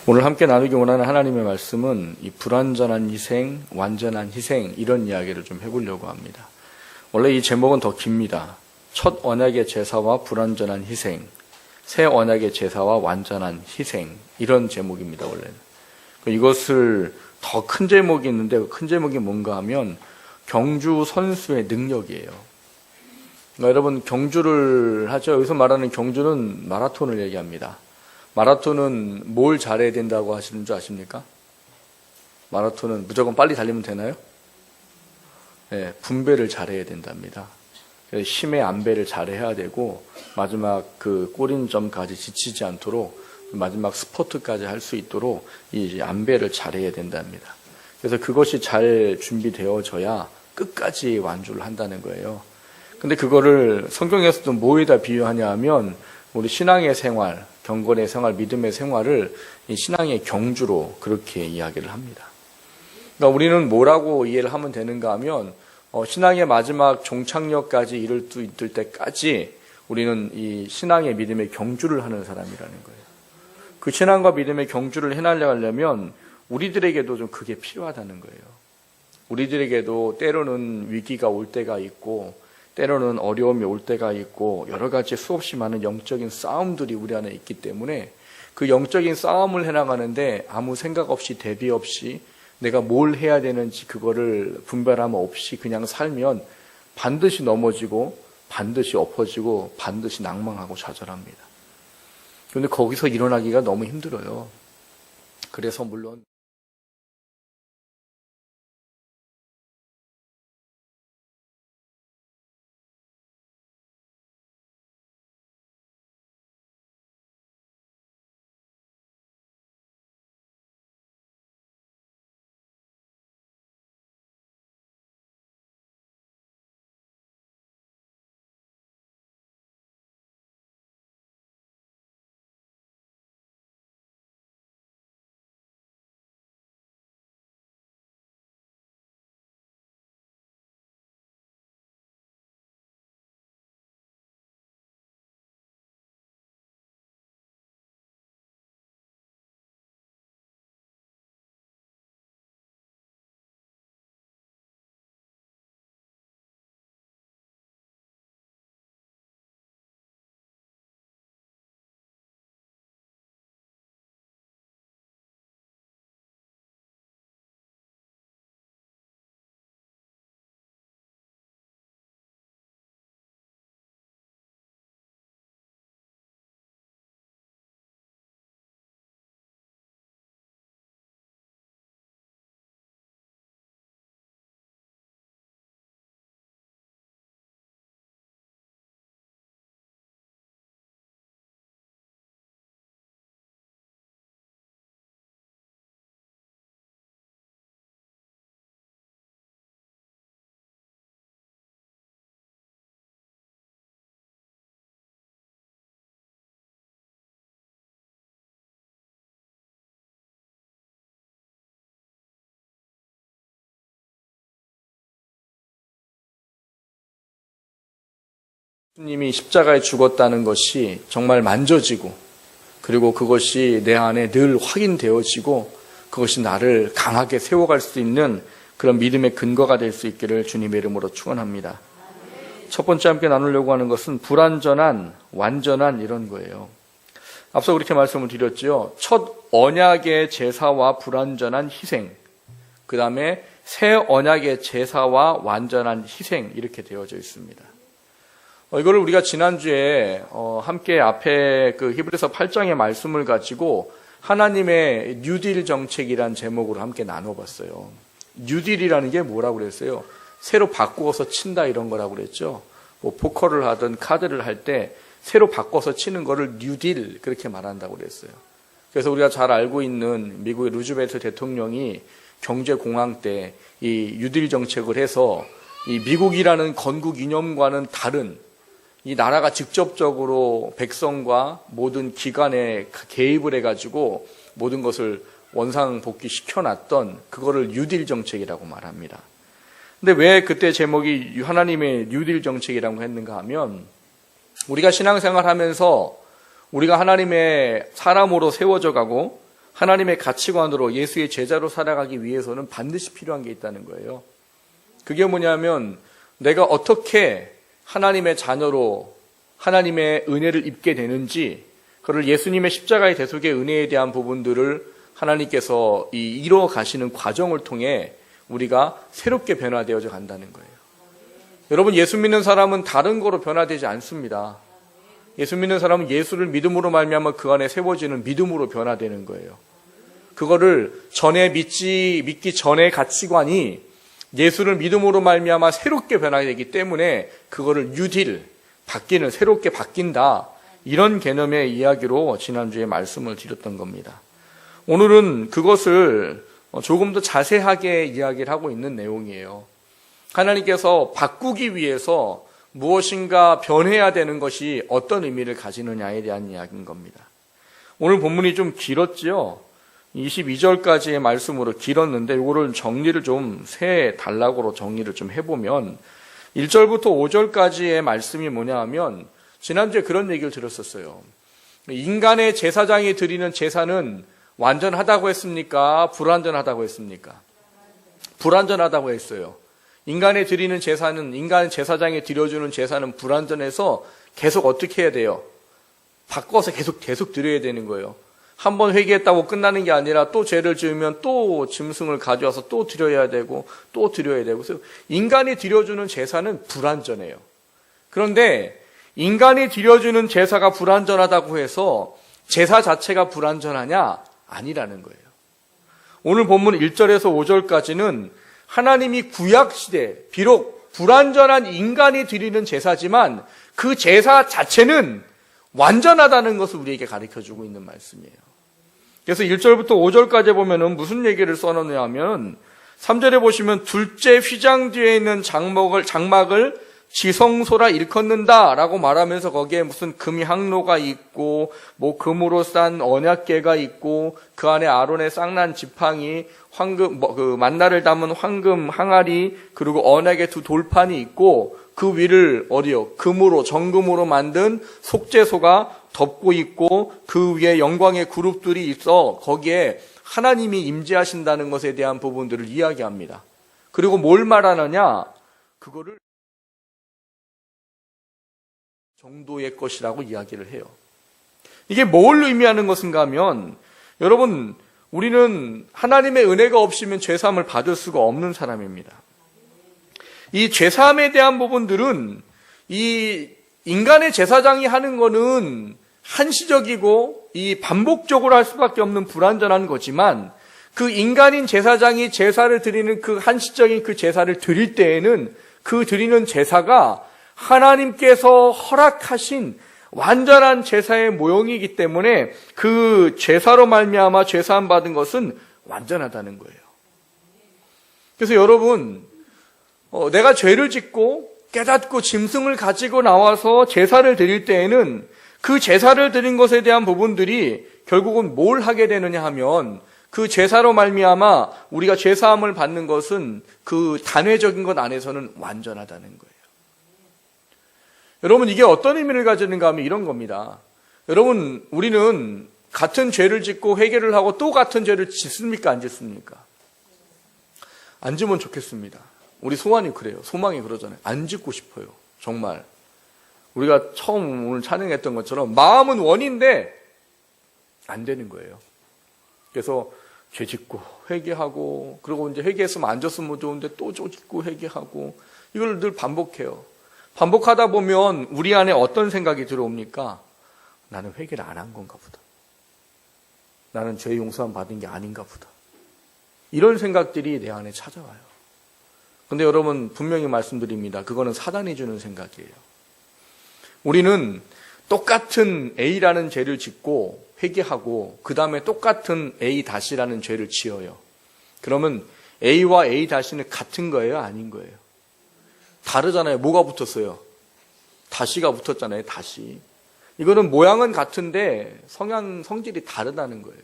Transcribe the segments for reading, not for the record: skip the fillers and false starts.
오늘 함께 나누기 원하는 하나님의 말씀은 이 불완전한 희생, 완전한 희생 이런 이야기를 좀 해보려고 합니다. 원래 이 제목은 더 깁니다. 첫 언약의 제사와 불완전한 희생, 새 언약의 제사와 완전한 희생 이런 제목입니다. 원래는. 이것을 더 큰 제목이 있는데 그 큰 제목이 뭔가 하면 경주 선수의 능력이에요. 여러분 경주를 하죠. 여기서 말하는 경주는 마라톤을 얘기합니다. 마라톤은 뭘 잘해야 된다고 하시는 줄 아십니까? 마라톤은 무조건 빨리 달리면 되나요? 네, 분배를 잘해야 된답니다. 힘의 안배를 잘해야 되고 마지막 그 꼬린점까지 지치지 않도록 마지막 스포트까지 할 수 있도록 이 안배를 잘해야 된답니다. 그래서 그것이 잘 준비되어져야 끝까지 완주를 한다는 거예요. 근데 그거를 성경에서도 뭐에다 비유하냐 하면 우리 신앙의 생활, 경건의 생활, 믿음의 생활을 이 신앙의 경주로 그렇게 이야기를 합니다. 그러니까 우리는 뭐라고 이해를 하면 되는가 하면 신앙의 마지막 종착역까지 이를 수 있을 때까지 우리는 이 신앙의 믿음의 경주를 하는 사람이라는 거예요. 그 신앙과 믿음의 경주를 해나가려면 우리들에게도 좀 그게 필요하다는 거예요. 우리들에게도 때로는 위기가 올 때가 있고 때로는 어려움이 올 때가 있고 여러 가지 수없이 많은 영적인 싸움들이 우리 안에 있기 때문에 그 영적인 싸움을 해나가는데 아무 생각 없이 대비 없이 내가 뭘 해야 되는지 그거를 분별함 없이 그냥 살면 반드시 넘어지고 반드시 엎어지고 반드시 낭망하고 좌절합니다. 그런데 거기서 일어나기가 너무 힘들어요. 그래서 물론 예수님이 십자가에 죽었다는 것이 정말 만져지고 그리고 그것이 내 안에 늘 확인되어지고 그것이 나를 강하게 세워갈 수 있는 그런 믿음의 근거가 될 수 있기를 주님의 이름으로 축원합니다. 첫 번째 함께 나누려고 하는 것은 불완전한, 완전한 이런 거예요. 앞서 그렇게 말씀을 드렸죠. 첫 언약의 제사와 불완전한 희생, 그 다음에 새 언약의 제사와 완전한 희생 이렇게 되어져 있습니다. 이거를 우리가 지난주에 함께 앞에 그 히브리서 8장의 말씀을 가지고 하나님의 뉴딜 정책이란 제목으로 함께 나눠봤어요. 뉴딜이라는 게 뭐라고 그랬어요? 새로 바꾸어서 친다 이런 거라고 그랬죠. 뭐 포커를 하든 카드를 할 때 새로 바꿔서 치는 거를 뉴딜 그렇게 말한다고 그랬어요. 그래서 우리가 잘 알고 있는 미국의 루즈벨트 대통령이 경제공황 때 이 뉴딜 정책을 해서 이 미국이라는 건국 이념과는 다른 이 나라가 직접적으로 백성과 모든 기관에 개입을 해가지고 모든 것을 원상복귀 시켜놨던 그거를 뉴딜 정책이라고 말합니다. 근데 왜 그때 제목이 하나님의 뉴딜 정책이라고 했는가 하면 우리가 신앙생활 하면서 우리가 하나님의 사람으로 세워져 가고 하나님의 가치관으로 예수의 제자로 살아가기 위해서는 반드시 필요한 게 있다는 거예요. 그게 뭐냐면 내가 어떻게 하나님의 자녀로 하나님의 은혜를 입게 되는지, 그걸 예수님의 십자가의 대속의 은혜에 대한 부분들을 하나님께서 이루어 가시는 과정을 통해 우리가 새롭게 변화되어져 간다는 거예요. 여러분, 예수 믿는 사람은 다른 거로 변화되지 않습니다. 예수 믿는 사람은 예수를 믿음으로 말미암아 그 안에 세워지는 믿음으로 변화되는 거예요. 그거를 전에 믿기 전의 가치관이 예수를 믿음으로 말미암아 새롭게 변화되기 때문에 그거를 뉴딜, 바뀌는, 새롭게 바뀐다, 이런 개념의 이야기로 지난주에 말씀을 드렸던 겁니다. 오늘은 그것을 조금 더 자세하게 이야기를 하고 있는 내용이에요. 하나님께서 바꾸기 위해서 무엇인가 변해야 되는 것이 어떤 의미를 가지느냐에 대한 이야기인 겁니다. 오늘 본문이 좀 길었죠. 22절까지의 말씀으로 길었는데 이거를 정리를 좀 세 단락으로 정리를 좀 해보면 1절부터 5절까지의 말씀이 뭐냐 하면 지난주에 그런 얘기를 들었었어요. 인간의 제사장이 드리는 제사는 완전하다고 했습니까? 불완전하다고 했습니까? 불완전하다고 했어요. 인간이 드리는 제사는, 인간 제사장이 드려주는 제사는 불완전해서 계속 어떻게 해야 돼요? 바꿔서 계속 드려야 되는 거예요. 한 번 회개했다고 끝나는 게 아니라 또 죄를 지으면 또 짐승을 가져와서 또 드려야 되고 또 드려야 되고. 그래서 인간이 드려주는 제사는 불완전해요. 그런데 인간이 드려주는 제사가 불완전하다고 해서 제사 자체가 불완전하냐? 아니라는 거예요. 오늘 본문 1절에서 5절까지는 하나님이 구약시대, 비록 불완전한 인간이 드리는 제사지만 그 제사 자체는 완전하다는 것을 우리에게 가르쳐주고 있는 말씀이에요. 그래서 1절부터 5절까지 보면은 무슨 얘기를 써놓냐 하면 3절에 보시면 둘째 휘장 뒤에 있는 장막을 지성소라 일컫는다 라고 말하면서 거기에 무슨 금이 항로가 있고 뭐 금으로 싼 언약궤가 있고 그 안에 아론의 쌍난 지팡이, 황금, 그 만나를 담은 황금 항아리, 그리고 언약의 두 돌판이 있고 그 위를 어디요? 금으로, 정금으로 만든 속죄소가 덮고 있고 그 위에 영광의 그룹들이 있어 거기에 하나님이 임재하신다는 것에 대한 부분들을 이야기합니다. 그리고 뭘 말하느냐? 그거를 정도의 것이라고 이야기를 해요. 이게 뭘 의미하는 것인가 하면 여러분, 우리는 하나님의 은혜가 없이면 죄사함을 받을 수가 없는 사람입니다. 이 죄사함에 대한 부분들은 이 인간의 제사장이 하는 거는 한시적이고 이 반복적으로 할 수밖에 없는 불완전한 거지만 그 인간인 제사장이 제사를 드리는 그 한시적인 그 제사를 드릴 때에는 그 드리는 제사가 하나님께서 허락하신 완전한 제사의 모형이기 때문에 그 제사로 말미암아 죄사함 받은 것은 완전하다는 거예요. 그래서 여러분, 내가 죄를 짓고 깨닫고 짐승을 가지고 나와서 제사를 드릴 때에는 그 제사를 드린 것에 대한 부분들이 결국은 뭘 하게 되느냐 하면 그 제사로 말미암아 우리가 죄사함을 받는 것은 그 단회적인 것 안에서는 완전하다는 거예요. 여러분, 이게 어떤 의미를 가지는가 하면 이런 겁니다. 여러분, 우리는 같은 죄를 짓고 회개를 하고 또 같은 죄를 짓습니까? 안 짓습니까? 안 지면 좋겠습니다. 우리 소원이 그래요. 소망이 그러잖아요. 안 짓고 싶어요. 정말. 우리가 처음 오늘 찬양했던 것처럼 마음은 원인데 안 되는 거예요. 그래서 죄 짓고 회개하고 그리고 이제 회개했으면 안 졌으면 좋은데 또 짓고 회개하고 이걸 늘 반복해요. 반복하다 보면 우리 안에 어떤 생각이 들어옵니까? 나는 회개를 안 한 건가 보다. 나는 죄 용서함 받은 게 아닌가 보다. 이런 생각들이 내 안에 찾아와요. 근데 여러분, 분명히 말씀드립니다. 그거는 사단이 주는 생각이에요. 우리는 똑같은 A라는 죄를 짓고 회개하고 그 다음에 똑같은 A-라는 죄를 지어요. 그러면 A와 A-는 같은 거예요? 아닌 거예요? 다르잖아요. 뭐가 붙었어요? 다시가 붙었잖아요. 다시. 이거는 모양은 같은데 성질이 다르다는 거예요.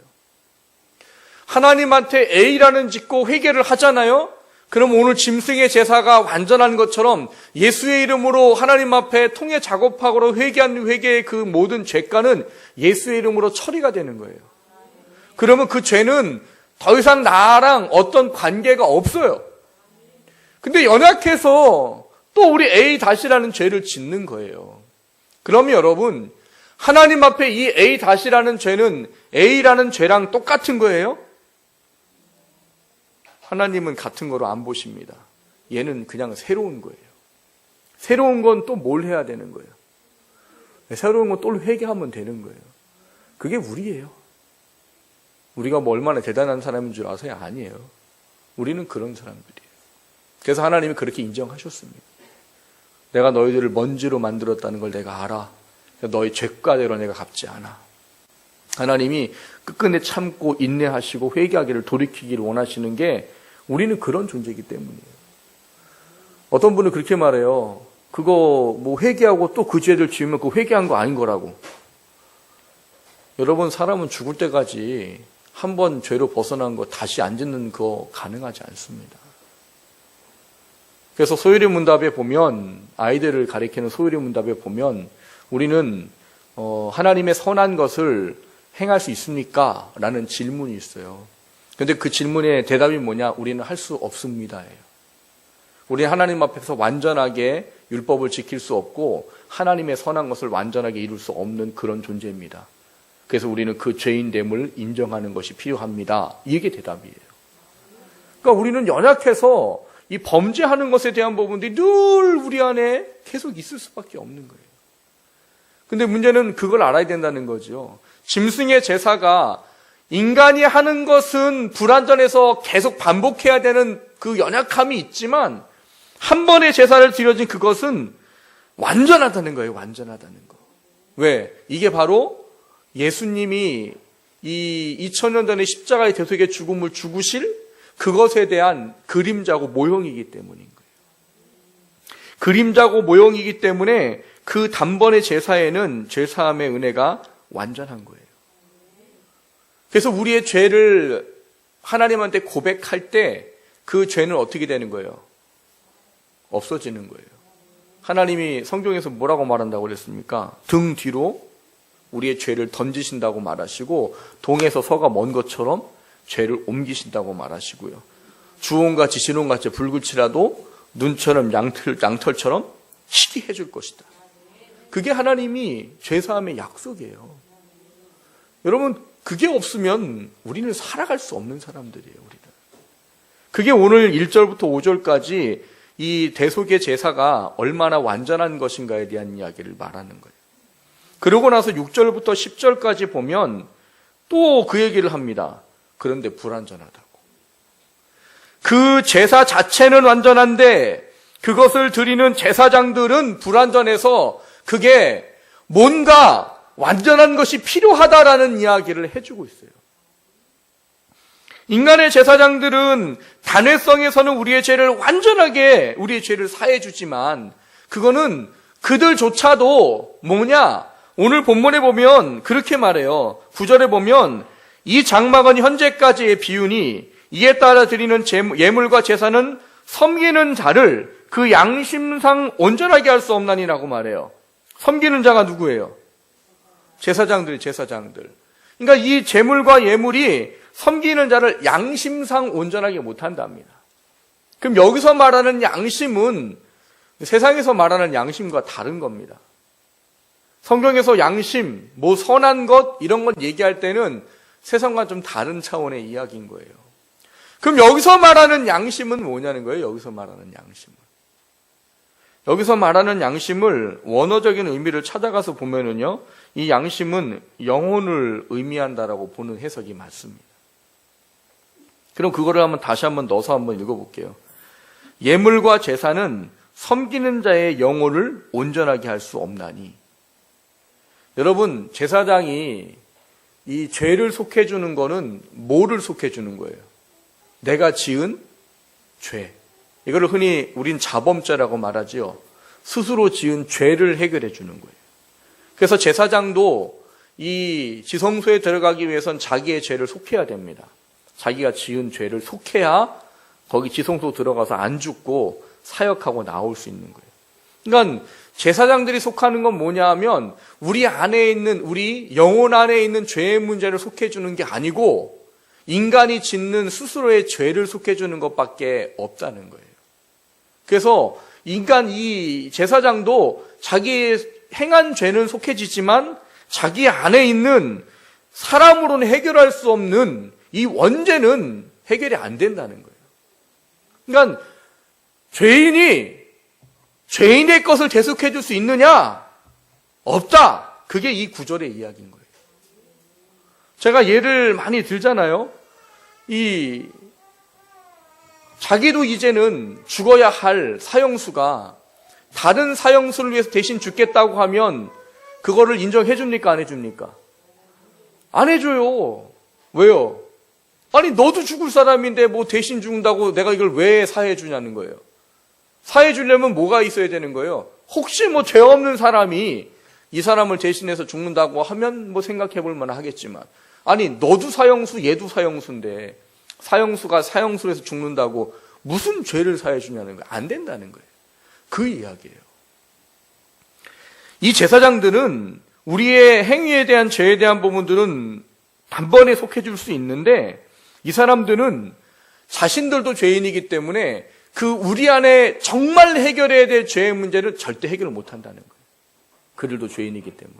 하나님한테 A라는 짓고 회개를 하잖아요. 그럼 오늘 짐승의 제사가 완전한 것처럼 예수의 이름으로 하나님 앞에 통해 작업하고 회개한 회개의 그 모든 죄가는 예수의 이름으로 처리가 되는 거예요. 그러면 그 죄는 더 이상 나랑 어떤 관계가 없어요. 근데 연약해서 또 우리 A-라는 죄를 짓는 거예요. 그러면 여러분, 하나님 앞에 이 A-라는 죄는 A라는 죄랑 똑같은 거예요? 하나님은 같은 거로 안 보십니다. 얘는 그냥 새로운 거예요. 새로운 건 또 뭘 해야 되는 거예요? 새로운 건 또 회개하면 되는 거예요. 그게 우리예요. 우리가 뭐 얼마나 대단한 사람인 줄 아세요? 아니에요. 우리는 그런 사람들이에요. 그래서 하나님이 그렇게 인정하셨습니다. 내가 너희들을 먼지로 만들었다는 걸 내가 알아. 너희 죄과대로 내가 갚지 않아. 하나님이 끝끝내 참고 인내하시고 회개하기를 돌이키기를 원하시는 게 우리는 그런 존재이기 때문이에요. 어떤 분은 그렇게 말해요. 그거 뭐 회개하고 또 그 죄들 지으면 그거 회개한 거 아닌 거라고. 여러분, 사람은 죽을 때까지 한 번 죄로 벗어난 거 다시 안 짓는 거 가능하지 않습니다. 그래서 소율의 문답에 보면, 아이들을 가리키는 소율의 문답에 보면 우리는 하나님의 선한 것을 행할 수 있습니까? 라는 질문이 있어요. 그런데 그 질문의 대답이 뭐냐? 우리는 할 수 없습니다예요. 우리는 하나님 앞에서 완전하게 율법을 지킬 수 없고 하나님의 선한 것을 완전하게 이룰 수 없는 그런 존재입니다. 그래서 우리는 그 죄인됨을 인정하는 것이 필요합니다. 이게 대답이에요. 그러니까 우리는 연약해서 이 범죄하는 것에 대한 부분들이 늘 우리 안에 계속 있을 수밖에 없는 거예요. 근데 문제는 그걸 알아야 된다는 거죠. 짐승의 제사가 인간이 하는 것은 불완전해서 계속 반복해야 되는 그 연약함이 있지만 한 번의 제사를 드려진 그것은 완전하다는 거예요. 완전하다는 거. 왜? 이게 바로 예수님이 이 2000년 전에 십자가의 대속의 죽음을 죽으실 그것에 대한 그림자고 모형이기 때문인 거예요. 그림자고 모형이기 때문에 그 단번의 제사에는 죄사함의 은혜가 완전한 거예요. 그래서 우리의 죄를 하나님한테 고백할 때 그 죄는 어떻게 되는 거예요? 없어지는 거예요. 하나님이 성경에서 뭐라고 말한다고 그랬습니까? 등 뒤로 우리의 죄를 던지신다고 말하시고 동에서 서가 먼 것처럼 죄를 옮기신다고 말하시고요. 주홍같이 진홍같이 붉을지라도 눈처럼 양털처럼 희게 해줄 것이다. 그게 하나님이 죄사함의 약속이에요. 여러분, 그게 없으면 우리는 살아갈 수 없는 사람들이에요. 우리는. 그게 오늘 1절부터 5절까지 이 대속의 제사가 얼마나 완전한 것인가에 대한 이야기를 말하는 거예요. 그러고 나서 6절부터 10절까지 보면 또 그 얘기를 합니다. 그런데 불완전하다고. 그 제사 자체는 완전한데 그것을 드리는 제사장들은 불완전해서 그게 뭔가 완전한 것이 필요하다라는 이야기를 해주고 있어요. 인간의 제사장들은 단회성에서는 우리의 죄를 완전하게 우리의 죄를 사해주지만 그거는 그들조차도 뭐냐? 오늘 본문에 보면 그렇게 말해요. 9절에 보면 이 장막은 현재까지의 비유니 이에 따라 드리는 예물과 제사는 섬기는 자를 그 양심상 온전하게 할 수 없나니라고 말해요. 섬기는 자가 누구예요? 제사장들. 그러니까 이 제물과 예물이 섬기는 자를 양심상 온전하게 못한답니다. 그럼 여기서 말하는 양심은 세상에서 말하는 양심과 다른 겁니다. 성경에서 양심, 뭐 선한 것 이런 것 얘기할 때는 세상과 좀 다른 차원의 이야기인 거예요. 그럼 여기서 말하는 양심은 뭐냐는 거예요. 여기서 말하는 양심을 원어적인 의미를 찾아가서 보면은요, 이 양심은 영혼을 의미한다라고 보는 해석이 맞습니다. 그럼 그거를 다시 한번 넣어서 한번 읽어볼게요. 예물과 제사는 섬기는 자의 영혼을 온전하게 할 수 없나니. 여러분, 제사장이 이 죄를 속해주는 거는 뭐를 속해주는 거예요? 내가 지은 죄. 이거를 흔히 우린 자범죄라고 말하지요. 스스로 지은 죄를 해결해 주는 거예요. 그래서 제사장도 이 지성소에 들어가기 위해선 자기의 죄를 속해야 됩니다. 자기가 지은 죄를 속해야 거기 지성소 들어가서 안 죽고 사역하고 나올 수 있는 거예요. 그러니까 제사장들이 속하는 건 뭐냐 하면 우리 안에 있는, 우리 영혼 안에 있는 죄의 문제를 속해주는 게 아니고 인간이 짓는 스스로의 죄를 속해주는 것밖에 없다는 거예요. 그래서 이 제사장도 자기의 행한 죄는 속해지지만 자기 안에 있는 사람으로는 해결할 수 없는 이 원죄는 해결이 안 된다는 거예요. 그러니까 죄인의 것을 대속해 줄 수 있느냐? 없다. 그게 이 구절의 이야기인 거예요. 제가 예를 많이 들잖아요. 자기도 이제는 죽어야 할 사형수가 다른 사형수를 위해서 대신 죽겠다고 하면 그거를 인정해 줍니까? 안 해줍니까? 안 해줘요. 왜요? 아니 너도 죽을 사람인데 뭐 대신 죽는다고 내가 이걸 왜 사해 주냐는 거예요. 사해 주려면 뭐가 있어야 되는 거예요? 혹시 뭐 죄 없는 사람이 이 사람을 대신해서 죽는다고 하면 뭐 생각해 볼 만은 하겠지만, 아니 너도 사형수 얘도 사형수인데 사형수가 사형수에서 죽는다고 무슨 죄를 사해 주냐는 거예요. 안 된다는 거예요. 그 이야기예요. 이 제사장들은 우리의 행위에 대한 죄에 대한 부분들은 단번에 속해 줄 수 있는데 이 사람들은 자신들도 죄인이기 때문에 그 우리 안에 정말 해결해야 될 죄의 문제를 절대 해결을 못 한다는 거예요. 그들도 죄인이기 때문에.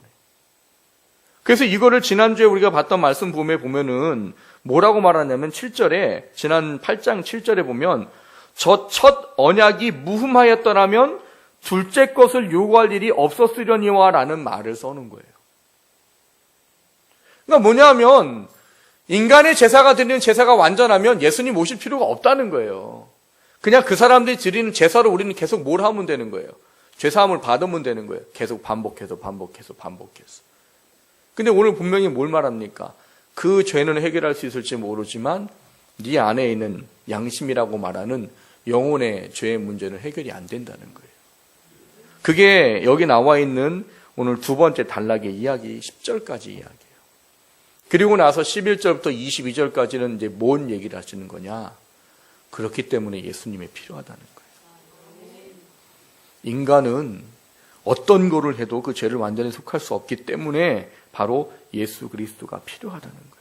그래서 이거를 지난주에 우리가 봤던 말씀 보면은 뭐라고 말하냐면 7절에, 지난 8장 7절에 보면 저 첫 언약이 무흠하였더라면 둘째 것을 요구할 일이 없었으려니와 라는 말을 써놓은 거예요. 그러니까 뭐냐면 인간의 제사가 드리는 제사가 완전하면 예수님 오실 필요가 없다는 거예요. 그냥 그 사람들이 드리는 제사로 우리는 계속 뭘 하면 되는 거예요. 죄사함을 받으면 되는 거예요. 계속 반복해서. 근데 오늘 분명히 뭘 말합니까? 그 죄는 해결할 수 있을지 모르지만 네 안에 있는 양심이라고 말하는 영혼의 죄의 문제는 해결이 안 된다는 거예요. 그게 여기 나와 있는 오늘 두 번째 단락의 이야기 10절까지 이야기예요. 그리고 나서 11절부터 22절까지는 이제 뭔 얘기를 하시는 거냐? 그렇기 때문에 예수님이 필요하다는 거예요. 인간은 어떤 거를 해도 그 죄를 완전히 속할 수 없기 때문에 바로 예수 그리스도가 필요하다는 거예요.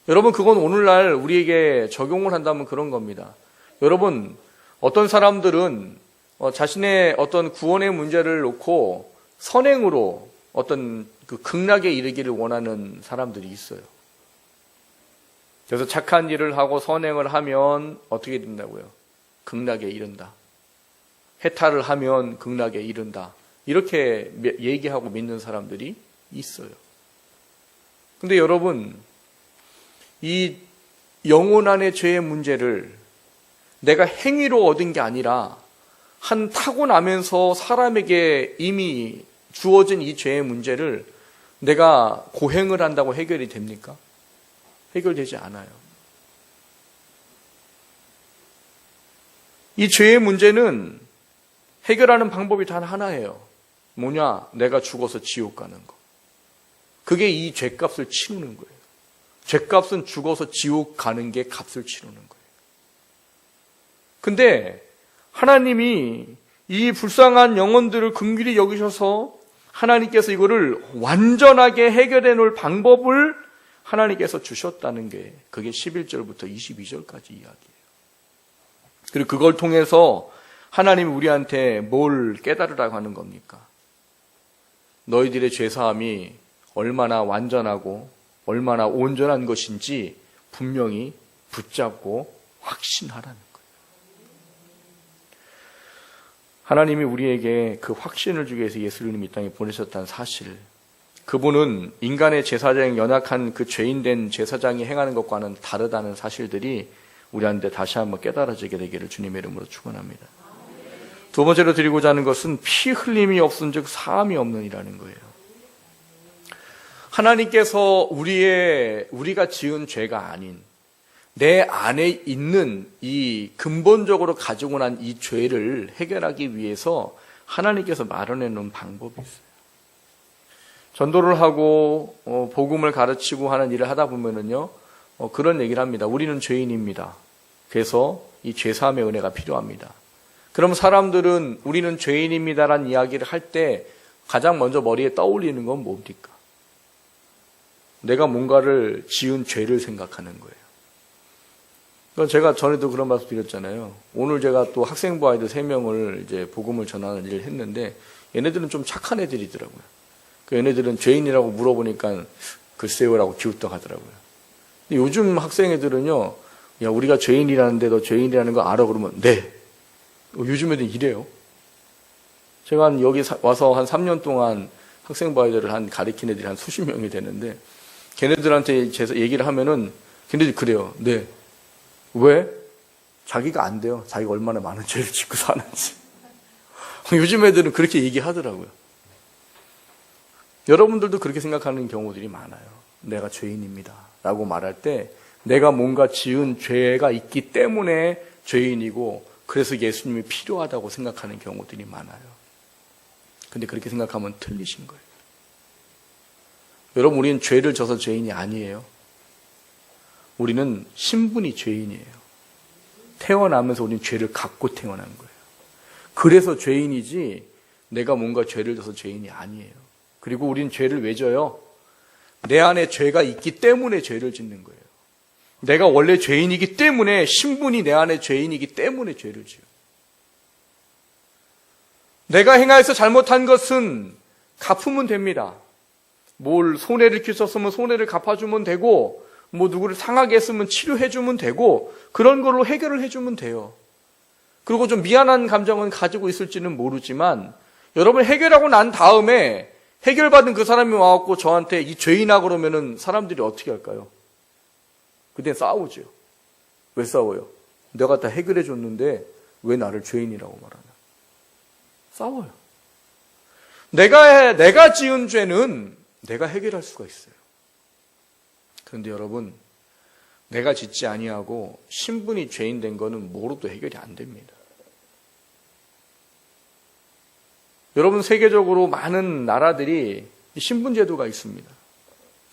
여러분, 그건 오늘날 우리에게 적용을 한다면 그런 겁니다. 여러분, 어떤 사람들은 자신의 어떤 구원의 문제를 놓고 선행으로 어떤 그 극락에 이르기를 원하는 사람들이 있어요. 그래서 착한 일을 하고 선행을 하면 어떻게 된다고요? 극락에 이른다. 해탈을 하면 극락에 이른다. 이렇게 얘기하고 믿는 사람들이 있어요. 근데 여러분, 이 영혼 안의 죄의 문제를 내가 행위로 얻은 게 아니라 한 타고나면서 사람에게 이미 주어진 이 죄의 문제를 내가 고행을 한다고 해결이 됩니까? 해결되지 않아요. 이 죄의 문제는 해결하는 방법이 단 하나예요. 뭐냐? 내가 죽어서 지옥 가는 거. 그게 이 죄값을 치르는 거예요. 죄값은 죽어서 지옥 가는 게 값을 치르는 거예요. 근데 하나님이 이 불쌍한 영혼들을 긍휼히 여기셔서 하나님께서 이거를 완전하게 해결해 놓을 방법을 하나님께서 주셨다는 게 그게 11절부터 22절까지 이야기예요. 그리고 그걸 통해서 하나님이 우리한테 뭘 깨달으라고 하는 겁니까? 너희들의 죄사함이 얼마나 완전하고 얼마나 온전한 것인지 분명히 붙잡고 확신하라는 거예요. 하나님이 우리에게 그 확신을 주기 위해서 예수님을 이 땅에 보내셨다는 사실, 그분은 인간의 제사장이 연약한 그 죄인된 제사장이 행하는 것과는 다르다는 사실들이 우리한테 다시 한번 깨달아지게 되기를 주님의 이름으로 축원합니다. 두 번째로 드리고자 하는 것은 피 흘림이 없은 즉 사함이 없는이라는 거예요. 하나님께서 우리가 지은 죄가 아닌 내 안에 있는 이 근본적으로 가지고 난 이 죄를 해결하기 위해서 하나님께서 마련해 놓은 방법이 있어요. 전도를 하고 복음을 가르치고 하는 일을 하다 보면은요, 그런 얘기를 합니다. 우리는 죄인입니다. 그래서 이 죄사함의 은혜가 필요합니다. 그럼 사람들은 우리는 죄인입니다라는 이야기를 할 때 가장 먼저 머리에 떠올리는 건 뭡니까? 내가 뭔가를 지은 죄를 생각하는 거예요. 그럼 제가 전에도 그런 말씀 드렸잖아요. 오늘 제가 또 학생부 아이들 3명을 이제 복음을 전하는 일을 했는데 얘네들은 좀 착한 애들이더라고요. 그 얘네들은 죄인이라고 물어보니까 글쎄요라고 기웃떡 하더라고요. 근데 요즘 학생 애들은요, 야, 우리가 죄인이라는데 너 죄인이라는 거 알아? 그러면 네. 요즘 애들은 이래요. 제가 여기 와서 한 3년 동안 학생부 아이들을 가르친 애들이 한 수십 명이 되는데 걔네들한테 얘기를 하면은 걔네들이 그래요. 네. 왜? 자기가 안 돼요. 자기가 얼마나 많은 죄를 짓고 사는지. 요즘 애들은 그렇게 얘기하더라고요. 여러분들도 그렇게 생각하는 경우들이 많아요. 내가 죄인입니다 라고 말할 때 내가 뭔가 지은 죄가 있기 때문에 죄인이고 그래서 예수님이 필요하다고 생각하는 경우들이 많아요. 근데 그렇게 생각하면 틀리신 거예요. 여러분, 우리는 죄를 져서 죄인이 아니에요. 우리는 신분이 죄인이에요. 태어나면서 우리는 죄를 갖고 태어난 거예요. 그래서 죄인이지 내가 뭔가 죄를 져서 죄인이 아니에요. 그리고 우리는 죄를 왜 져요? 내 안에 죄가 있기 때문에 죄를 짓는 거예요. 내가 원래 죄인이기 때문에, 신분이 내 안에 죄인이기 때문에 죄를 지어요. 내가 행하여서 잘못한 것은 갚으면 됩니다. 뭘 손해를 끼쳤으면 손해를 갚아주면 되고, 뭐 누구를 상하게 했으면 치료해주면 되고, 그런 걸로 해결을 해주면 돼요. 그리고 좀 미안한 감정은 가지고 있을지는 모르지만 여러분, 해결하고 난 다음에 해결받은 그 사람이 와갖고 저한테 이 죄인아 그러면은 사람들이 어떻게 할까요? 그때 싸우죠. 왜 싸워요? 내가 다 해결해 줬는데 왜 나를 죄인이라고 말하냐? 싸워요. 내가 지은 죄는 내가 해결할 수가 있어요. 그런데 여러분, 내가 짓지 아니하고 신분이 죄인 된 거는 뭐로도 해결이 안 됩니다. 여러분, 세계적으로 많은 나라들이 신분제도가 있습니다.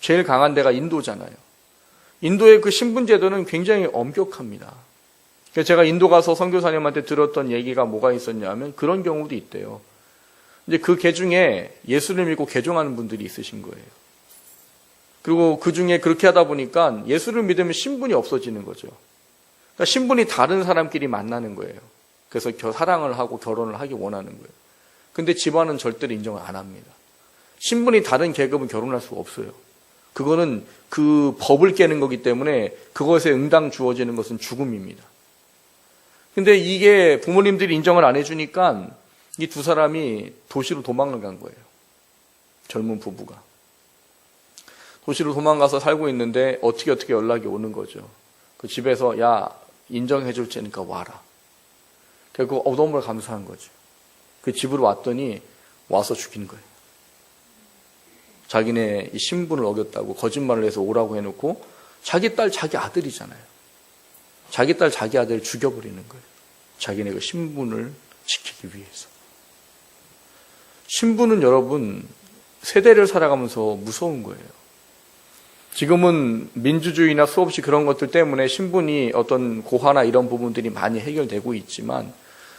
제일 강한 데가 인도잖아요. 인도의 그 신분제도는 굉장히 엄격합니다. 그래서 제가 인도 가서 선교사님한테 들었던 얘기가 뭐가 있었냐면 그런 경우도 있대요. 이제 그 개 중에 예수를 믿고 개종하는 분들이 있으신 거예요. 그리고 그 중에 그렇게 하다 보니까 예수를 믿으면 신분이 없어지는 거죠. 그러니까 신분이 다른 사람끼리 만나는 거예요. 그래서 사랑을 하고 결혼을 하기 원하는 거예요. 근데 집안은 절대로 인정을 안 합니다. 신분이 다른 계급은 결혼할 수가 없어요. 그거는 그 법을 깨는 거기 때문에 그것에 응당 주어지는 것은 죽음입니다. 근데 이게 부모님들이 인정을 안 해주니까 이 두 사람이 도시로 도망을 간 거예요. 젊은 부부가. 도시로 도망가서 살고 있는데 어떻게 연락이 오는 거죠. 그 집에서 야, 인정해 줄 테니까 와라. 결국 너무 감사한 거죠. 그 집으로 왔더니 와서 죽인 거예요. 자기네 이 신분을 어겼다고 거짓말을 해서 오라고 해놓고 자기 딸, 자기 아들이잖아요. 자기 딸, 자기 아들을 죽여버리는 거예요. 자기네 그 신분을 지키기 위해서. 신분은 여러분 세대를 살아가면서 무서운 거예요. 지금은 민주주의나 수없이 그런 것들 때문에 신분이 어떤 고하나 이런 부분들이 많이 해결되고 있지만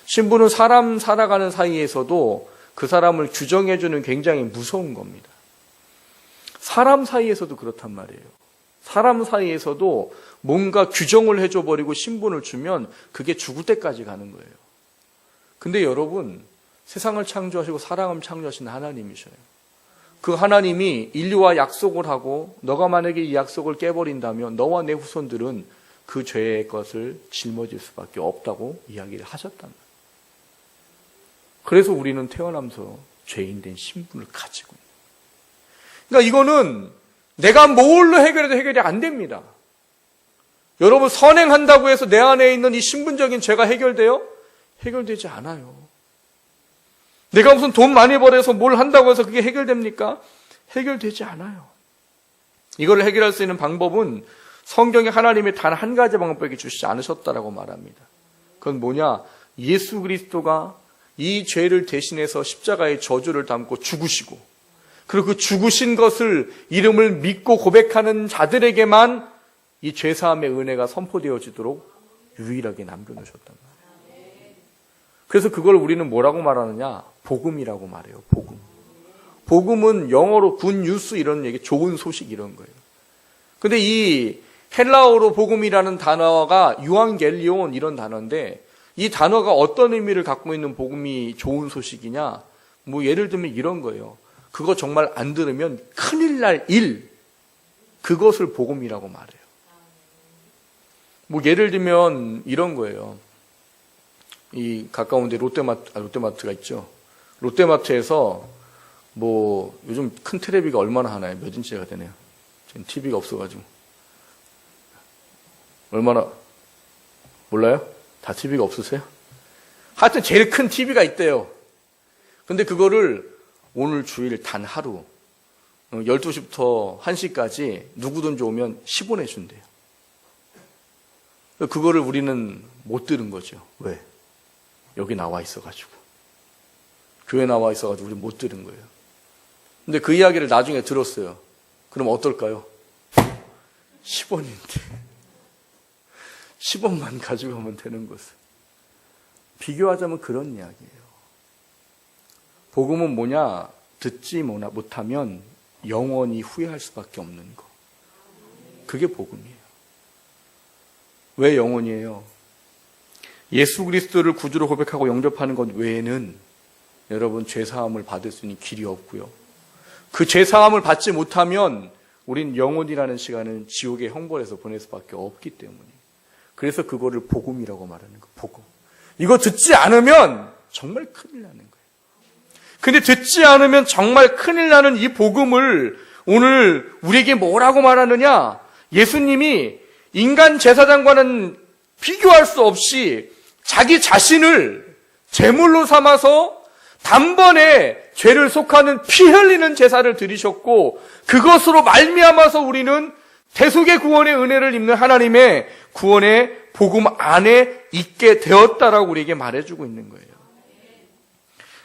신분은 사람 살아가는 사이에서도 그 사람을 규정해주는 굉장히 무서운 겁니다. 사람 사이에서도 그렇단 말이에요. 사람 사이에서도 뭔가 규정을 해줘버리고 신분을 주면 그게 죽을 때까지 가는 거예요. 근데 여러분, 세상을 창조하시고 사람을 창조하신 하나님이셔요. 그 하나님이 인류와 약속을 하고 너가 만약에 이 약속을 깨버린다면 너와 내 후손들은 그 죄의 것을 짊어질 수밖에 없다고 이야기를 하셨단 말이에요. 그래서 우리는 태어나면서 죄인된 신분을 가지고 있는 거예요. 그러니까 이거는 내가 뭘로 해결해도 해결이 안 됩니다. 여러분, 선행한다고 해서 내 안에 있는 이 신분적인 죄가 해결돼요? 해결되지 않아요. 내가 무슨 돈 많이 벌어서 뭘 한다고 해서 그게 해결됩니까? 해결되지 않아요. 이걸 해결할 수 있는 방법은 성경에 하나님이 단 한 가지 방법밖에 주시지 않으셨다라고 말합니다. 그건 뭐냐? 예수 그리스도가 이 죄를 대신해서 십자가의 저주를 담고 죽으시고, 그리고 그 죽으신 것을 이름을 믿고 고백하는 자들에게만 이 죄사함의 은혜가 선포되어지도록 유일하게 남겨놓으셨단 말이에요. 그래서 그걸 우리는 뭐라고 말하느냐? 복음이라고 말해요. 복음. 복음은 영어로 굿 뉴스 이런 얘기, 좋은 소식 이런 거예요. 근데 이 헬라어로 복음이라는 단어가 유앙겔리온 이런 단어인데 이 단어가 어떤 의미를 갖고 있는 복음이 좋은 소식이냐? 뭐 예를 들면 이런 거예요. 그거 정말 안 들으면 큰일 날 일. 그것을 복음이라고 말해요. 뭐 예를 들면 이런 거예요. 이 가까운 데 롯데마트가 있죠. 롯데마트에서 뭐 요즘 큰 테레비가 얼마나 하나요? 몇 인치가 되네요. 지금 TV가 없어가지고. 얼마나 몰라요? 다 TV가 없으세요? 하여튼 제일 큰 TV가 있대요. 근데 그거를 오늘 주일 단 하루 12시부터 1시까지 누구든지 오면 10원 해준대요. 그거를 우리는 못 들은 거죠. 왜? 여기 나와 있어가지고. 교회 나와 있어가지고 우리 못 들은 거예요. 근데 그 이야기를 나중에 들었어요. 그럼 어떨까요? 10원인데 10원만 가져가면 되는 것을. 비교하자면 그런 이야기예요. 복음은 뭐냐? 듣지 못하면 영원히 후회할 수밖에 없는 거. 그게 복음이에요. 왜 영원이에요? 예수 그리스도를 구주로 고백하고 영접하는 것 외에는 여러분 죄사함을 받을 수 있는 길이 없고요. 그 죄사함을 받지 못하면 우린 영혼이라는 시간은 지옥의 형벌에서 보낼 수밖에 없기 때문에. 그래서 그거를 복음이라고 말하는 거. 복음. 이거 듣지 않으면 정말 큰일 나는 거예요. 근데 듣지 않으면 정말 큰일 나는 이 복음을 오늘 우리에게 뭐라고 말하느냐? 예수님이 인간 제사장과는 비교할 수 없이 자기 자신을 제물로 삼아서 단번에 죄를 속하는 피 흘리는 제사를 드리셨고 그것으로 말미암아서 우리는 대속의 구원의 은혜를 입는 하나님의 구원의 복음 안에 있게 되었다라고 우리에게 말해주고 있는 거예요.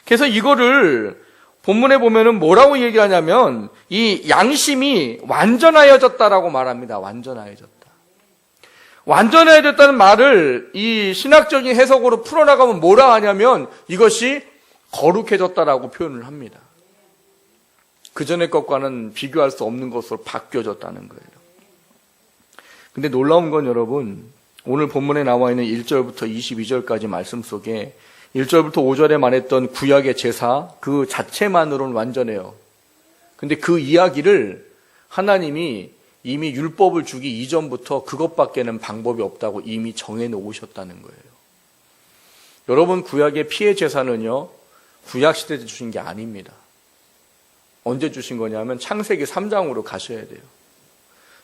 그래서 이거를 본문에 보면은 뭐라고 얘기하냐면 이 양심이 완전하여졌다라고 말합니다. 완전하여졌다. 완전해졌다는 말을 이 신학적인 해석으로 풀어나가면 뭐라 하냐면 이것이 거룩해졌다라고 표현을 합니다. 그전의 것과는 비교할 수 없는 것으로 바뀌어졌다는 거예요. 근데 놀라운 건 여러분, 오늘 본문에 나와 있는 1절부터 22절까지 말씀 속에 1절부터 5절에 말했던 구약의 제사 그 자체만으로는 완전해요. 근데 그 이야기를 하나님이 이미 율법을 주기 이전부터 그것밖에는 방법이 없다고 이미 정해놓으셨다는 거예요. 여러분, 구약의 피의 제사는요, 구약 시대 때 주신 게 아닙니다. 언제 주신 거냐면 창세기 3장으로 가셔야 돼요.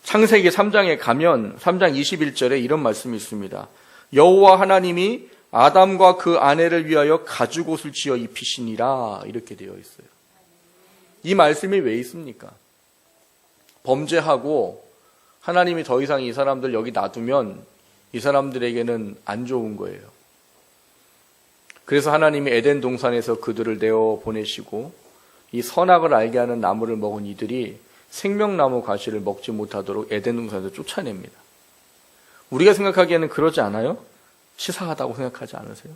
창세기 3장에 가면 3장 21절에 이런 말씀이 있습니다. 여호와 하나님이 아담과 그 아내를 위하여 가죽옷을 지어 입히시니라 이렇게 되어 있어요. 이 말씀이 왜 있습니까? 범죄하고 하나님이 더 이상 이 사람들 여기 놔두면 이 사람들에게는 안 좋은 거예요. 그래서 하나님이 에덴 동산에서 그들을 내어 보내시고 이 선악을 알게 하는 나무를 먹은 이들이 생명나무 과실을 먹지 못하도록 에덴 동산에서 쫓아냅니다. 우리가 생각하기에는 그러지 않아요? 치사하다고 생각하지 않으세요?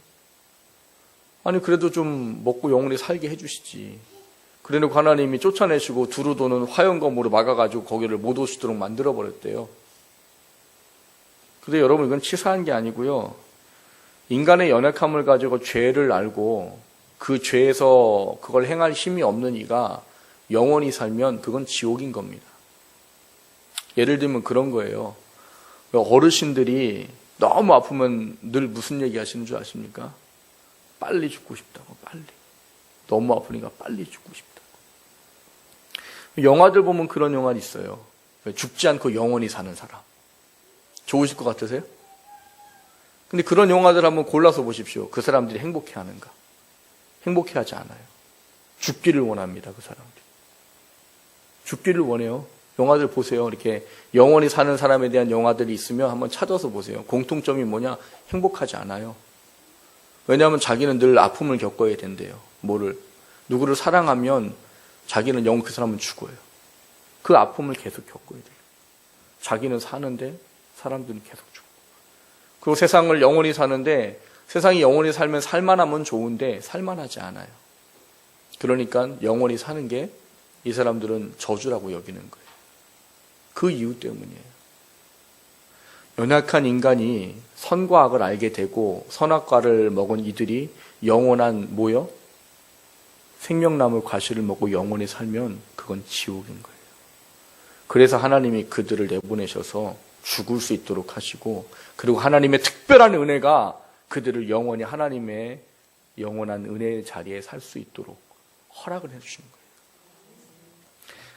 아니 그래도 좀 먹고 영원히 살게 해주시지. 그래놓고 하나님이 쫓아내시고 두루 도는 화영검으로 막아가지고 거기를 못 오시도록 만들어버렸대요. 근데 여러분 이건 치사한 게 아니고요. 인간의 연약함을 가지고 죄를 알고 그 죄에서 그걸 행할 힘이 없는 이가 영원히 살면 그건 지옥인 겁니다. 예를 들면 그런 거예요. 어르신들이 너무 아프면 늘 무슨 얘기 하시는 줄 아십니까? 빨리 죽고 싶다고, 빨리. 너무 아프니까 빨리 죽고 싶다고. 영화들 보면 그런 영화 있어요. 죽지 않고 영원히 사는 사람. 좋으실 것 같으세요? 근데 그런 영화들 한번 골라서 보십시오. 그 사람들이 행복해하는가? 행복해하지 않아요. 죽기를 원합니다. 그 사람들이. 죽기를 원해요. 영화들 보세요. 이렇게 영원히 사는 사람에 대한 영화들이 있으면 한번 찾아서 보세요. 공통점이 뭐냐? 행복하지 않아요. 왜냐하면 자기는 늘 아픔을 겪어야 된대요. 누구를 사랑하면 자기는 영원 그 사람은 죽어요. 그 아픔을 계속 겪어야 돼요. 자기는 사는데 사람들은 계속 죽고. 그리고 세상을 영원히 사는데 세상이 영원히 살면 살만하면 좋은데 살만하지 않아요. 그러니까 영원히 사는 게 이 사람들은 저주라고 여기는 거예요. 그 이유 때문이에요. 연약한 인간이 선과 악을 알게 되고 선악과를 먹은 이들이 영원한 뭐요? 생명나무 과실을 먹고 영원히 살면 그건 지옥인 거예요. 그래서 하나님이 그들을 내보내셔서 죽을 수 있도록 하시고, 그리고 하나님의 특별한 은혜가 그들을 영원히 하나님의 영원한 은혜의 자리에 살 수 있도록 허락을 해주신 거예요.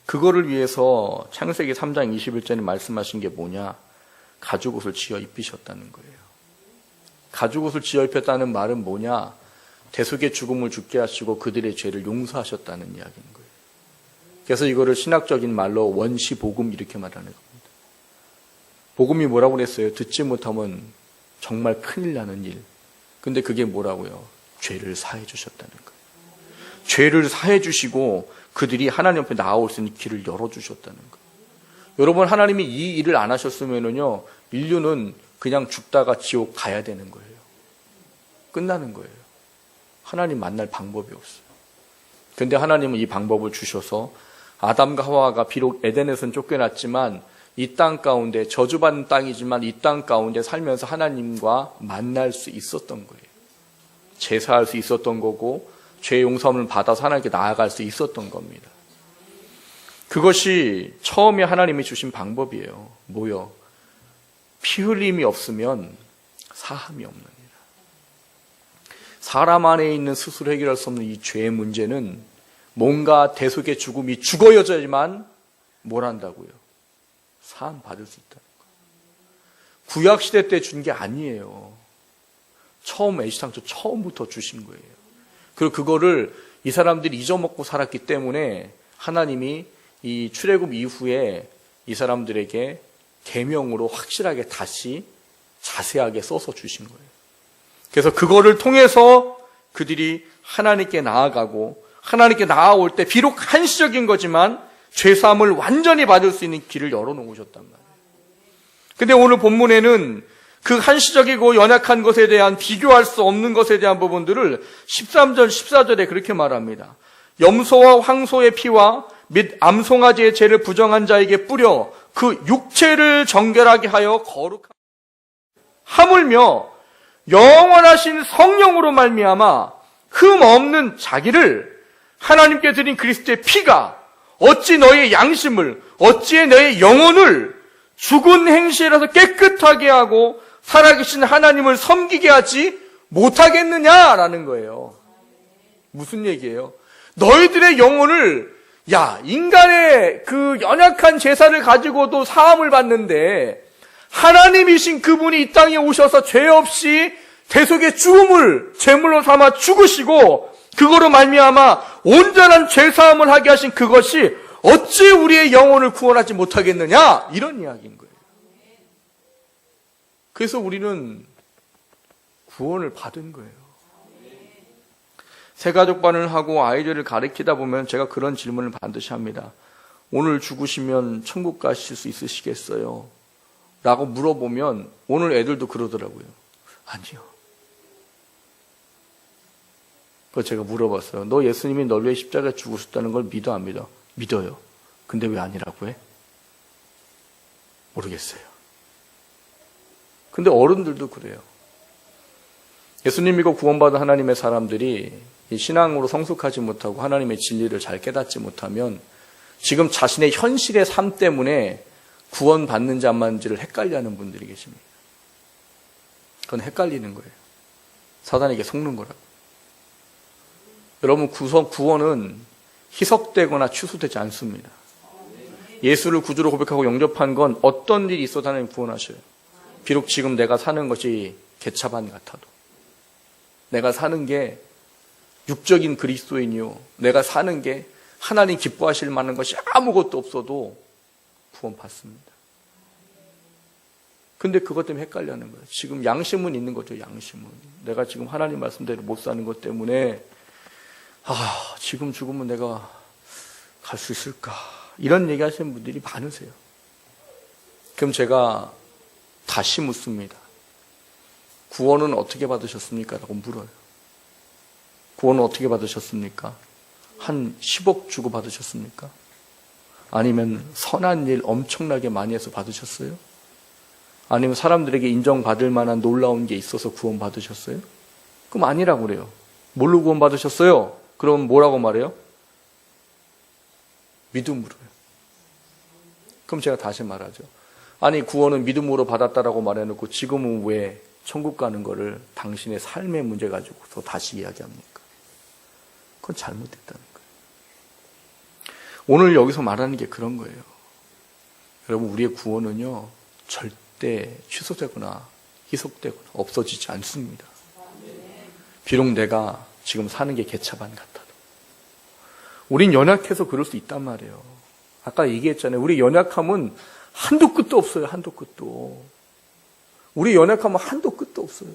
그거를 위해서 창세기 3장 21절에 말씀하신 게 뭐냐? 가죽옷을 지어 입히셨다는 거예요. 가죽옷을 지어 입혔다는 말은 뭐냐? 대속의 죽음을 죽게 하시고 그들의 죄를 용서하셨다는 이야기인 거예요. 그래서 이거를 신학적인 말로 원시복음 이렇게 말하는 겁니다. 복음이 뭐라고 그랬어요? 듣지 못하면 정말 큰일 나는 일. 근데 그게 뭐라고요? 죄를 사해 주셨다는 거예요. 죄를 사해 주시고 그들이 하나님 앞에 나아올 수 있는 길을 열어주셨다는 거예요. 여러분, 하나님이 이 일을 안 하셨으면요, 인류는 그냥 죽다가 지옥 가야 되는 거예요. 끝나는 거예요. 하나님 만날 방법이 없어요. 근데 하나님은 이 방법을 주셔서 아담과 하와가 비록 에덴에서는 쫓겨났지만 이 땅 가운데, 저주받은 땅이지만 이 땅 가운데 살면서 하나님과 만날 수 있었던 거예요. 제사할 수 있었던 거고 죄 용서함을 받아서 하나님께 나아갈 수 있었던 겁니다. 그것이 처음에 하나님이 주신 방법이에요. 뭐요? 피 흘림이 없으면 사함이 없느니라. 사람 안에 있는 스스로 해결할 수 없는 이 죄의 문제는 뭔가 대속의 죽음이 죽어야지만 뭘 한다고요? 사함 받을 수 있다는 거예요. 구약시대 때 준 게 아니에요. 처음 애시당초 처음부터 주신 거예요. 그리고 그거를 이 사람들이 잊어먹고 살았기 때문에 하나님이 이 출애굽 이후에 이 사람들에게 계명으로 확실하게 다시 자세하게 써서 주신 거예요. 그래서 그거를 통해서 그들이 하나님께 나아가고 하나님께 나아올 때 비록 한시적인 거지만 죄사함을 완전히 받을 수 있는 길을 열어놓으셨단 말이에요. 근데 오늘 본문에는 그 한시적이고 연약한 것에 대한 비교할 수 없는 것에 대한 부분들을 13절, 14절에 그렇게 말합니다. 염소와 황소의 피와 및 암송아지의 죄를 부정한 자에게 뿌려 그 육체를 정결하게 하여 거룩하게 하물며 영원하신 성령으로 말미암아 흠 없는 자기를 하나님께 드린 그리스도의 피가 어찌 너의 양심을 어찌 너의 영혼을 죽은 행실에서 깨끗하게 하고 살아계신 하나님을 섬기게 하지 못하겠느냐라는 거예요. 무슨 얘기예요? 너희들의 영혼을 인간의 그 연약한 제사를 가지고도 사함을 받는데 하나님이신 그분이 이 땅에 오셔서 죄 없이 대속의 죽음을 제물로 삼아 죽으시고 그거로 말미암아 온전한 죄사함을 하게 하신 그것이 어찌 우리의 영혼을 구원하지 못하겠느냐? 이런 이야기인 거예요. 그래서 우리는 구원을 받은 거예요. 새가족반을 하고 아이들을 가르치다 보면 제가 그런 질문을 반드시 합니다. 오늘 죽으시면 천국 가실 수 있으시겠어요? 라고 물어보면 오늘 애들도 그러더라고요. 아니요. 그래서 제가 물어봤어요. 너 예수님이 널 위해 십자가에 죽으셨다는 걸 믿어 안 믿어? 믿어요. 근데 왜 아니라고 해? 모르겠어요. 근데 어른들도 그래요. 예수님 믿고 구원받은 하나님의 사람들이 이 신앙으로 성숙하지 못하고 하나님의 진리를 잘 깨닫지 못하면 지금 자신의 현실의 삶 때문에 구원받는 자만지를 헷갈려하는 분들이 계십니다. 그건 헷갈리는 거예요. 사단에게 속는 거라고. 여러분, 구원은 희석되거나 취소되지 않습니다. 예수를 구주로 고백하고 영접한 건 어떤 일이 있어도 하나님 구원하셔요. 비록 지금 내가 사는 것이 개차반 같아도, 내가 사는 게 육적인 그리스도인이요, 내가 사는 게 하나님 기뻐하실 만한 것이 아무것도 없어도 구원 받습니다. 근데 그것 때문에 헷갈려하는 거예요. 지금 양심은 있는 거죠. 양심은 내가 지금 하나님 말씀대로 못 사는 것 때문에 지금 죽으면 내가 갈 수 있을까, 이런 얘기 하시는 분들이 많으세요. 그럼 제가 다시 묻습니다. 구원은 어떻게 받으셨습니까? 라고 물어요. 구원은 어떻게 받으셨습니까? 한 10억 주고 받으셨습니까? 아니면 선한 일 엄청나게 많이 해서 받으셨어요? 아니면 사람들에게 인정받을 만한 놀라운 게 있어서 구원 받으셨어요? 그럼 아니라고 그래요. 뭘로 구원 받으셨어요? 그럼 뭐라고 말해요? 믿음으로요. 그럼 제가 다시 말하죠. 아니, 구원은 믿음으로 받았다라고 말해놓고 지금은 왜 천국 가는 거를 당신의 삶의 문제 가지고서 다시 이야기합니까? 그건 잘못됐다는 거예요. 오늘 여기서 말하는 게 그런 거예요. 여러분, 우리의 구원은요, 절대 취소되거나 희석되거나 없어지지 않습니다. 비록 내가 지금 사는 게 개차반 같아도. 우린 연약해서 그럴 수 있단 말이에요. 아까 얘기했잖아요. 우리 연약함은 한도 끝도 없어요. 한도 끝도. 우리 연약함은 한도 끝도 없어요.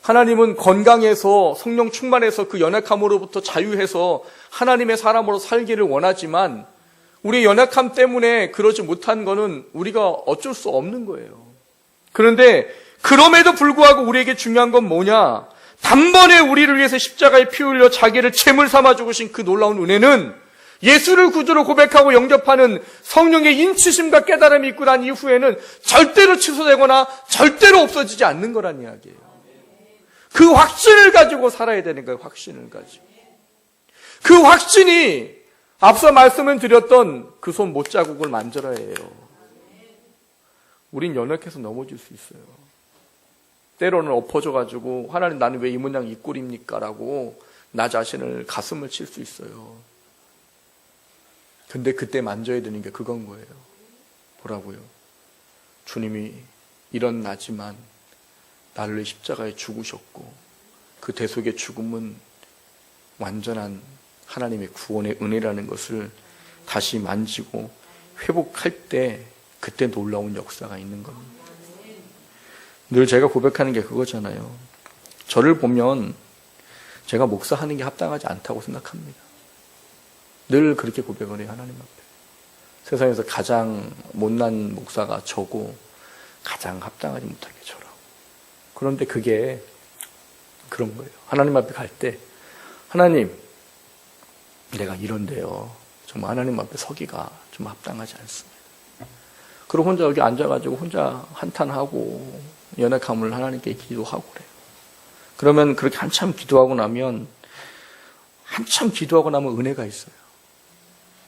하나님은 건강해서 성령 충만해서 그 연약함으로부터 자유해서 하나님의 사람으로 살기를 원하지만 우리 연약함 때문에 그러지 못한 거는 우리가 어쩔 수 없는 거예요. 그런데 그럼에도 불구하고 우리에게 중요한 건 뭐냐? 단번에 우리를 위해서 십자가에 피 흘려 자기를 제물 삼아 죽으신 그 놀라운 은혜는 예수를 구주로 고백하고 영접하는 성령의 인치심과 깨달음이 있고 난 이후에는 절대로 취소되거나 절대로 없어지지 않는 거란 이야기예요. 그 확신을 가지고 살아야 되는 거예요. 확신을 가지고. 그 확신이 앞서 말씀을 드렸던 그 손 못자국을 만져야 해요. 우린 연약해서 넘어질 수 있어요. 때로는 엎어져가지고 하나님 나는 왜 이 모양 이 꼴입니까? 라고 나 자신을 가슴을 칠 수 있어요. 근데 그때 만져야 되는 게 그건 거예요. 뭐라고요? 주님이 이런 나지만 나를 위해 십자가에 죽으셨고 그 대속의 죽음은 완전한 하나님의 구원의 은혜라는 것을 다시 만지고 회복할 때 그때 놀라운 역사가 있는 겁니다. 늘 제가 고백하는 게 그거잖아요. 저를 보면 제가 목사하는 게 합당하지 않다고 생각합니다. 늘 그렇게 고백을 해요. 하나님 앞에. 세상에서 가장 못난 목사가 저고 가장 합당하지 못한 게 저라고. 그런데 그게 그런 거예요. 하나님 앞에 갈 때 하나님 내가 이런데요. 정말 하나님 앞에 서기가 좀 합당하지 않습니다. 그리고 혼자 여기 앉아가지고 혼자 한탄하고 연약함을 하나님께 기도하고 그래요. 그러면 그렇게 한참 기도하고 나면 은혜가 있어요.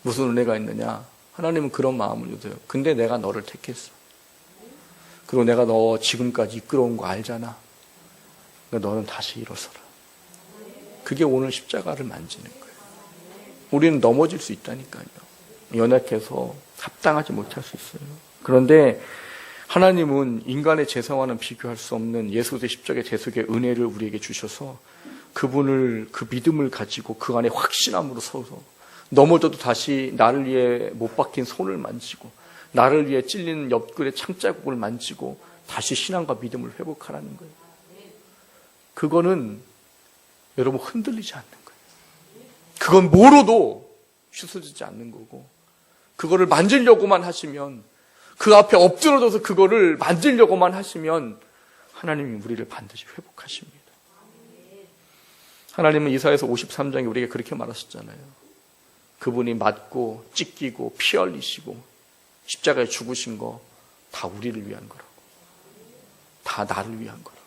무슨 은혜가 있느냐? 하나님은 그런 마음을 주세요. 근데 내가 너를 택했어. 그리고 내가 너 지금까지 이끌어온 거 알잖아. 그러니까 너는 다시 일어서라. 그게 오늘 십자가를 만지는 거예요. 우리는 넘어질 수 있다니까요. 연약해서 합당하지 못할 수 있어요. 그런데 하나님은 인간의 죄성과는 비교할 수 없는 예수 그리스도의 십자가의 대속의 은혜를 우리에게 주셔서 그분을 그 믿음을 가지고 그 안에 확신함으로 서서 넘어져도 다시 나를 위해 못 박힌 손을 만지고 나를 위해 찔리는 옆구리의 창자국을 만지고 다시 신앙과 믿음을 회복하라는 거예요. 그거는 여러분 흔들리지 않는 거예요. 그건 뭐로도 취소되지 않는 거고 그거를 만지려고만 하시면 그 앞에 엎드려져서 그거를 만지려고만 하시면 하나님이 우리를 반드시 회복하십니다. 하나님은 이사야서 53장에 우리에게 그렇게 말하셨잖아요. 그분이 맞고 찢기고 피 흘리시고 십자가에 죽으신 거 다 우리를 위한 거라고. 다 나를 위한 거라고.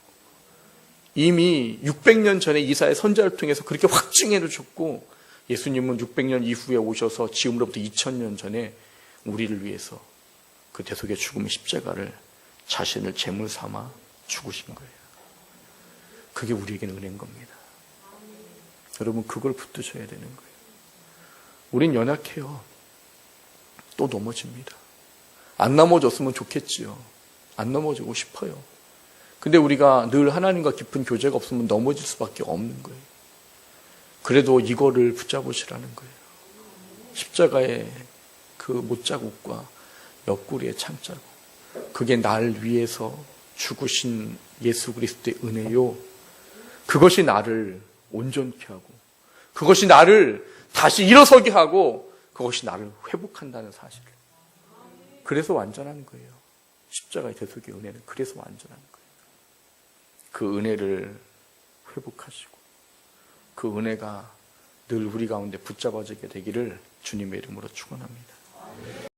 이미 600년 전에 이사야 선지자를 통해서 그렇게 확증해 주셨고 예수님은 600년 이후에 오셔서 지금으로부터 2000년 전에 우리를 위해서 그 대속의 죽음의 십자가를 자신을 제물 삼아 죽으신 거예요. 그게 우리에게는 은혜인 겁니다. 여러분 그걸 붙드셔야 되는 거예요. 우린 연약해요. 또 넘어집니다. 안 넘어졌으면 좋겠지요. 안 넘어지고 싶어요. 근데 우리가 늘 하나님과 깊은 교제가 없으면 넘어질 수밖에 없는 거예요. 그래도 이거를 붙잡으시라는 거예요. 십자가의 그 못자국과 옆구리의 창자국. 그게 날 위해서 죽으신 예수 그리스도의 은혜요. 그것이 나를 온전케 하고 그것이 나를 다시 일어서게 하고 그것이 나를 회복한다는 사실을. 그래서 완전한 거예요. 십자가의 대속의 은혜는 그래서 완전한 거예요. 그 은혜를 회복하시고 그 은혜가 늘 우리 가운데 붙잡아지게 되기를 주님의 이름으로 축원합니다.